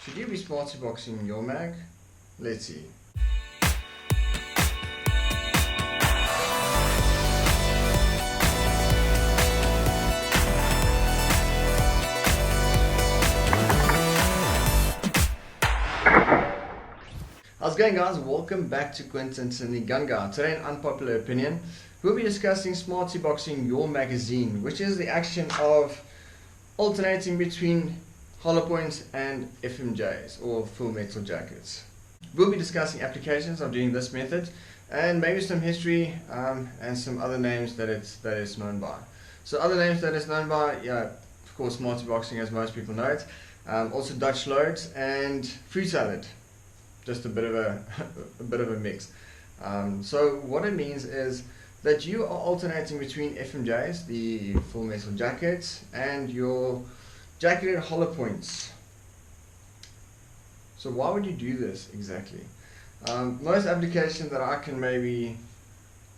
Should you be Smartieboxing your mag? Let's see. How's it going, guys? Welcome back to Quentin's in the Gun Guy. Today in Unpopular Opinion, we'll be discussing Smartieboxing your magazine, which is the action of alternating between hollow points and FMJs or full metal jackets. We'll be discussing applications of doing this method and maybe some history and some other names that it's known by. So other names that it's known by, yeah, of course, Smartieboxing as most people know it. Also Dutch loads and fruit salad. Just a bit of a mix. So what it means is that you are alternating between FMJs, the full metal jackets, and your jacketed hollow points. So why would you do this exactly? Most application that I can maybe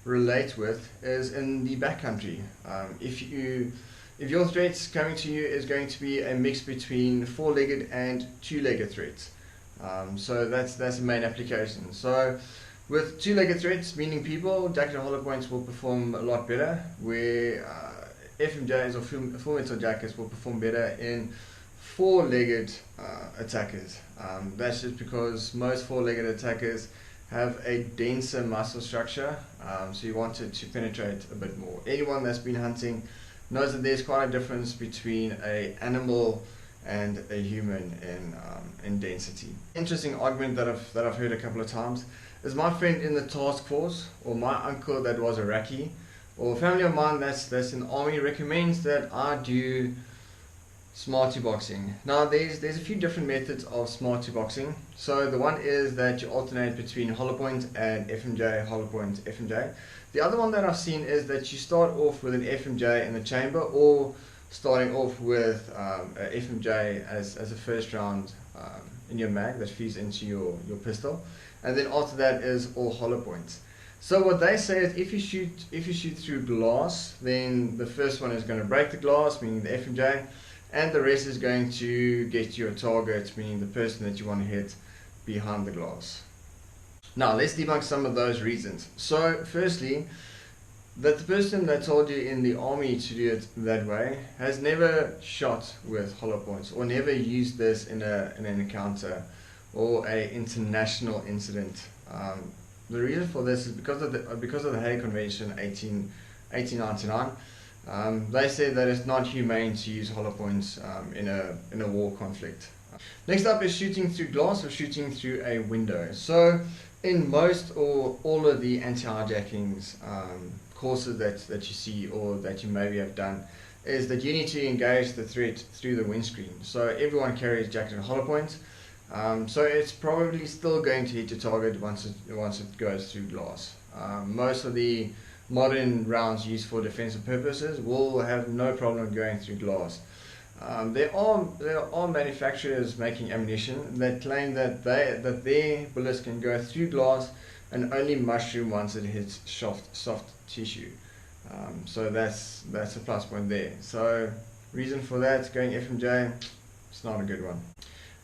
relate with is in the backcountry. If your threat coming to you is going to be a mix between four-legged and two-legged threats. So that's the main application. So with two-legged threats, meaning people, jacketed hollow points will perform a lot better, where FMJs or full metal jackets will perform better in four-legged attackers. That's just because most four-legged attackers have a denser muscle structure, so you want it to penetrate a bit more. Anyone that's been hunting knows that there's quite a difference between an animal and a human in density. Interesting argument that I've heard a couple of times is my friend in the task force, or my uncle that was Iraqi, or a family of mine that's in the army recommends that I do Smartieboxing. Now there's a few different methods of Smartieboxing. So the one is that you alternate between hollow point and FMJ, hollow point, FMJ. The other one that I've seen is that you start off with an FMJ in the chamber, or starting off with a FMJ as a first round in your mag that feeds into your pistol, and then after that is all hollow points. So what they say is if you shoot through glass, then the first one is going to break the glass, meaning the FMJ, and the rest is going to get your target, meaning the person that you want to hit behind the glass. Now let's debunk some of those reasons. So firstly, that the person that told you in the army to do it that way has never shot with hollow points or never used this in an encounter or a international incident. The reason for this is because of the Hague Convention 1899. They say that it's not humane to use hollow points in a war conflict. Next up is shooting through glass or shooting through a window. So in most or all of the anti-hijackings courses that you see or that you maybe have done, is that you need to engage the threat through the windscreen. So everyone carries jacketed hollow points, so it's probably still going to hit your target once it goes through glass. Most of the modern rounds used for defensive purposes will have no problem going through glass. There are manufacturers making ammunition that claim that their bullets can go through glass and only mushroom once it hits soft tissue. So that's a plus point there. So reason for that, going FMJ, it's not a good one.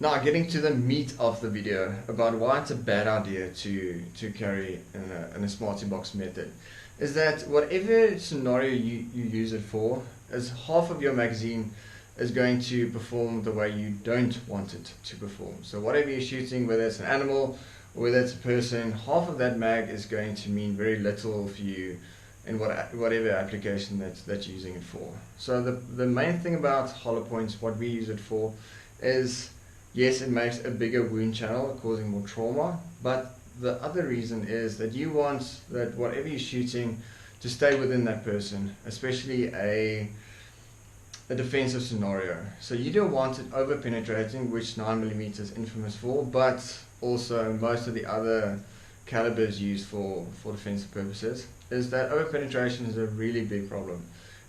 Now getting to the meat of the video about why it's a bad idea to carry in a Smartiebox method, is that whatever scenario you use it for, is half of your magazine is going to perform the way you don't want it to perform. So whatever you're shooting, whether it's an animal or whether it's a person, half of that mag is going to mean very little for you in whatever application that you're using it for. So the main thing about hollow points, what we use it for, is yes, it makes a bigger wound channel, causing more trauma, but the other reason is that you want that whatever you're shooting to stay within that person, especially a defensive scenario. So you don't want it over penetrating, which 9mm is infamous for, but also most of the other calibers used for defensive purposes, is that over penetration is a really big problem,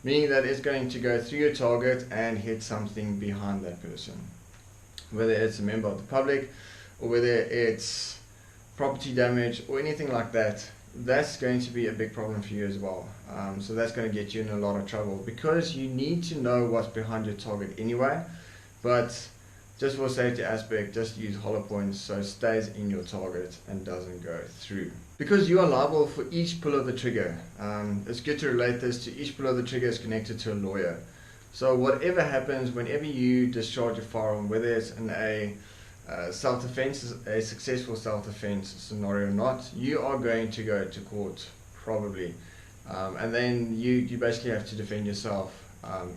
meaning that it's going to go through your target and hit something behind that person, whether it's a member of the public or whether it's property damage or anything like that. That's going to be a big problem for you as well. So that's going to get you in a lot of trouble, because you need to know what's behind your target anyway, but just for safety aspect, just use hollow points so it stays in your target and doesn't go through. Because you are liable for each pull of the trigger, it's good to relate this to each pull of the trigger is connected to a lawyer. So whatever happens, whenever you discharge a firearm, whether it's in a self-defense, a successful self-defense scenario or not, you are going to go to court, probably. And then you basically have to defend yourself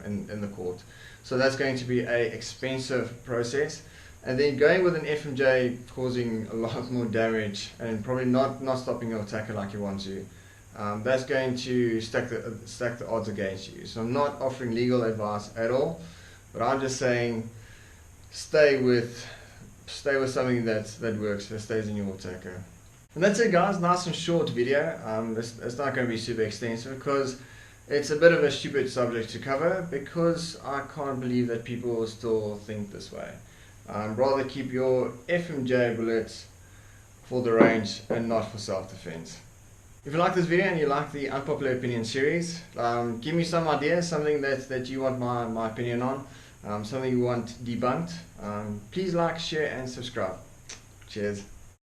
in the court. So that's going to be an expensive process. And then going with an FMJ causing a lot more damage and probably not stopping your attacker like you want to, that's going to stack the odds against you. So I'm not offering legal advice at all, but I'm just saying stay with something that works, that stays in your attacker. And that's it, guys. Nice and short video. It's not going to be super extensive because it's a bit of a stupid subject to cover, because I can't believe that people still think this way. Rather keep your FMJ bullets for the range and not for self-defense. If you like this video and you like the Unpopular Opinion series, give me some ideas, something that you want my opinion on, something you want debunked. Please like, share and subscribe. Cheers.